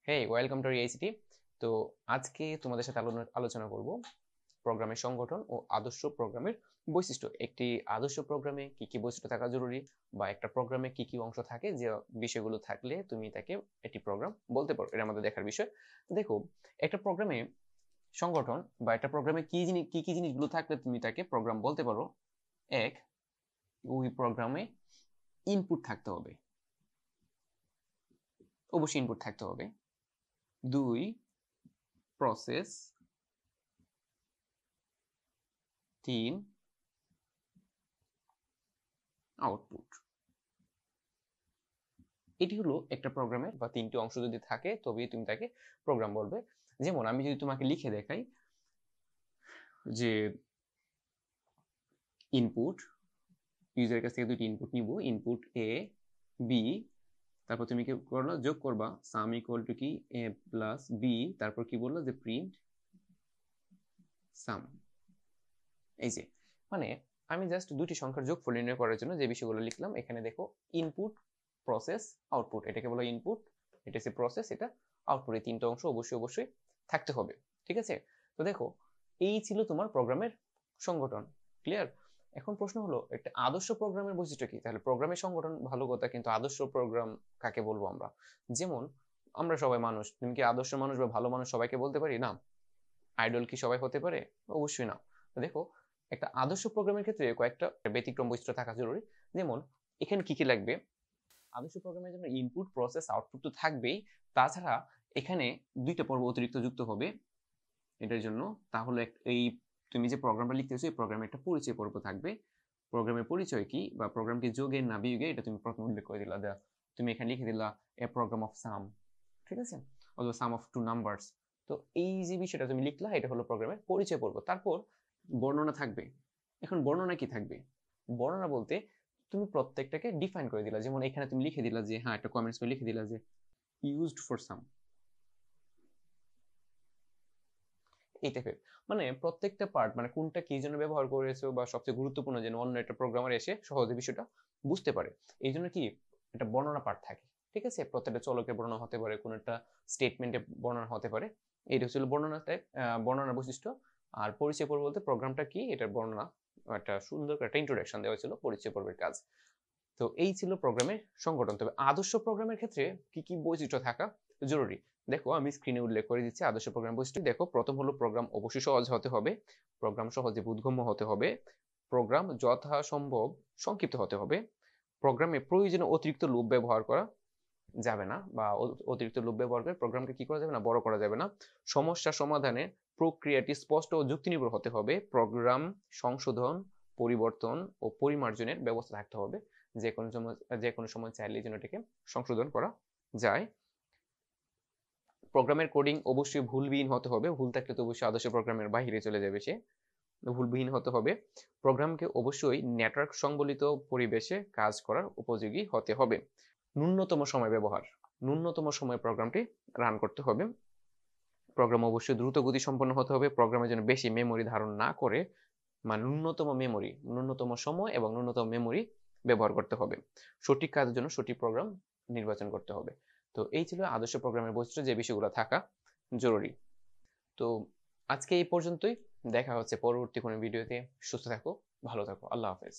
Hey, welcome to ICT. তো আজকে তোমাদের সাথে আলোচনা করব প্রোগ্রামের সংগঠন ও আদর্শ প্রোগ্রামের বৈশিষ্ট্য। একটি আদর্শ প্রোগ্রামে কি কি বৈশিষ্ট্য থাকা জরুরি, বা একটা প্রোগ্রামে কি কি অংশ থাকে যে বিষয়গুলো থাকলে তুমি তাকে একটি প্রোগ্রাম বলতে পারো, এটা আমাদের দেখার বিষয়। দেখো, একটা প্রোগ্রামে সংগঠন বা একটা প্রোগ্রামে কি কি জিনিসগুলো থাকলে তুমি তাকে প্রোগ্রাম বলতে পারো। এক, ওই প্রোগ্রামে ইনপুট থাকতে হবে, অবশ্যই ইনপুট থাকতে হবে। দুই, প্রসেস। তিন, আউটপুট। এটি হলো একটা প্রোগ্রামের বা তিনটি অংশ যদি থাকে তবেই তুমি তাকে প্রোগ্রাম বলবে। যেমন আমি যদি তোমাকে লিখে দেখাই যে ইনপুট, ইউজারের কাছ থেকে দুটি ইনপুট নিব, ইনপুট এ বি, তারপর তুমি কি করলো, যোগ করবা সাম ইকুয়াল টু কি এ প্লাস বি, তারপর কি বললো যে প্রিন্ট সাম। এই যে মানে আমি জাস্ট দুটি সংখ্যার যোগফল নির্ণয় করার জন্য যে বিষয়গুলো লিখলাম এখানে দেখো, ইনপুট, প্রসেস, আউটপুট। এটাকে বলো ইনপুট, এটা হচ্ছে প্রসেস, এটা আউটপুট। এই তিনটা অংশ অবশ্যই থাকতে হবে, ঠিক আছে? তো দেখো, এই ছিল তোমার প্রোগ্রামের সংগঠন। ক্লিয়ার? এখন প্রশ্ন হলো, একটা আদর্শ প্রোগ্রামের বৈশিষ্ট্য কি? তাহলে প্রোগ্রামের সংগঠন ভালো কথা, কিন্তু আদর্শ প্রোগ্রাম কাকে বলবো আমরা? যেমন আমরা সবাই মানুষ, তুমি কি আদর্শ মানুষ বা ভালো মানুষ সবাইকে বলতে পারি? না। আইডল কি সবাই হতে পারে? অবশ্যই না। দেখো, একটা আদর্শ প্রোগ্রামের ক্ষেত্রে কয়েকটা ব্যতিক্রম বৈশিষ্ট্য থাকা জরুরি। যেমন এখানে কি কি লাগবে? আদর্শ প্রোগ্রামের জন্য ইনপুট, প্রসেস, আউটপুট তো থাকবেই, তাছাড়া এখানে দুইটা পর্ব অতিরিক্ত যুক্ত হবে এটার জন্য। তাহলে এই তুমি যে প্রোগ্রামটা লিখতেছো এই প্রোগ্রামে একটা পরিচয় পর্ব থাকবে। প্রোগ্রামের পরিচয় কি বা প্রোগ্রামটি যোগের না বিয়োগের এটা তুমি প্রথমে উল্লেখ করে দিলা। তুমি এখানে লিখে দিলা এ প্রোগ্রাম অফ সাম, ঠিক আছে, অথবা সাম অফ টু নাম্বারস। তো এই যে বিষয়টা তুমি লিখলা এটা হলো প্রোগ্রামের পরিচয় পর্ব। তারপর বর্ণনা থাকবে। এখন বর্ণনা কি থাকবে? বর্ণনা বলতে তুমি প্রত্যেকটাকে ডিফাইন করে দিলা। যেমন এখানে তুমি লিখে দিলা যে, হ্যাঁ, একটা কমেন্টস লিখে দিলা যে ইউজড ফর সাম, এই টাইপের। মানে প্রত্যেকটা পার্ট, মানে কোনটা কি জন্য ব্যবহার করেছো বা সবচেয়ে গুরুত্বপূর্ণ যেন অন্য একটা প্রোগ্রামার এসে সহজে বিষয়টা বুঝতে পারে, এই জন্য কি একটা বর্ণনা পার্ট থাকে, ঠিক আছে? প্রত্যেকটা চলকের বর্ণনা হতে পারে, কোন একটা স্টেটমেন্টের বর্ণনা হতে পারে। এইটা হচ্ছে বর্ণনা টাইপ, বর্ণনার বৈশিষ্ট্য। আর পরিচয় পর্ব বলতে প্রোগ্রামটা কি এটার বর্ণনা, একটা সুন্দর একটা ইন্ট্রোডাকশন দেওয়া ছিল পরিচয় পর্বের কাজ। তো এই ছিল প্রোগ্রামের সংগঠন। তবে আদর্শ প্রোগ্রামের ক্ষেত্রে কি কি বৈশিষ্ট্য থাকা জরুরি? দেখো, আমি স্ক্রিনে উল্লেখ করে দিচ্ছি আদর্শ প্রোগ্রাম বৈশিষ্ট্য। দেখো, প্রথম হলো প্রোগ্রাম অবশ্যই সহজ হতে হবে, প্রোগ্রাম সহজে বোধগম্য হতে হবে, প্রোগ্রাম যথাসম্ভব সংক্ষিপ্ত হতে হবে, প্রোগ্রামে প্রয়োজনীয় অতিরিক্ত লুপ ব্যবহার করা যাবে না, বা অতিরিক্ত লুপ ব্যবহার করে প্রোগ্রামকে কি করা যাবে না, বড় করা যাবে না। সমস্যা সমাধানে প্রক্রিয়াটি স্পষ্ট ও যুক্তিনির্ভর হতে হবে। প্রোগ্রাম সংশোধন, পরিবর্তন ও পরিমার্জনের ব্যবস্থা থাকতে হবে। যে কোনো সময় চাইলে যেন এটাকে সংশোধন করা যায়। প্রোগ্রামের কোডিং অবশ্যই ভুলবিহীন হতে হবে। ভুল থাকলে তো অবশ্যই আদর্শ প্রোগ্রামের বাইরে চলে যাবে সে। ভুলবিহীন হতে হবে। প্রোগ্রামকে অবশ্যই নেটওয়ার্ক সংবলিত পরিবেশে কাজ করার উপযোগী হতে হবে। ন্যূনতম সময় ব্যবহার, ন্যূনতম সময় প্রোগ্রামটি রান করতে হবে। প্রোগ্রাম অবশ্যই দ্রুত গতি সম্পন্ন হতে হবে। প্রোগ্রামের জন্য বেশি মেমোরি ধারণ না করে, মানে ন্যূনতম মেমোরি, ন্যূনতম সময় এবং ন্যূনতম মেমোরি ব্যবহার করতে হবে। সঠিক কাজের জন্য সঠিক প্রোগ্রাম নির্বাচন করতে হবে। তো এই ছিল আদর্শ প্রোগ্রামের বৈশিষ্ট্য, যে বিষয়গুলো থাকা জরুরি। তো আজকে এই পর্যন্তই। দেখা হচ্ছে পরবর্তী কোনো ভিডিওতে। সুস্থ থাকো, ভালো থাকো, আল্লাহ হাফেজ।